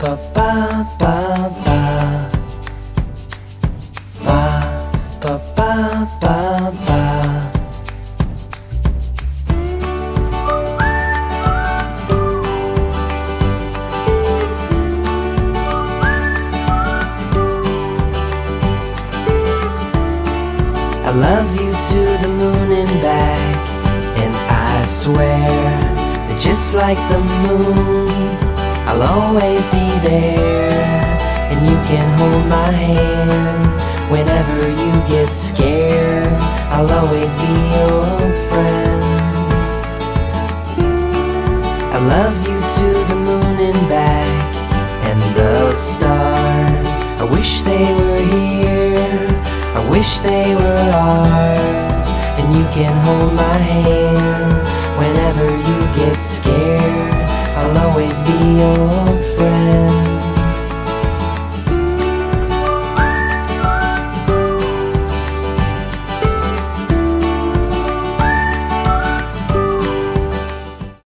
ba ba ba ba. Ba ba ba ba ba. I love you to the moon and back, and I swear that just like the moon, I'll always be there. And you can hold my hand whenever you get scared. I'll always be your friend. I love you to the moon and back, and the stars, I wish they were here, I wish they were ours. And you can hold my hand whenever you get scared. I'll always be your friend.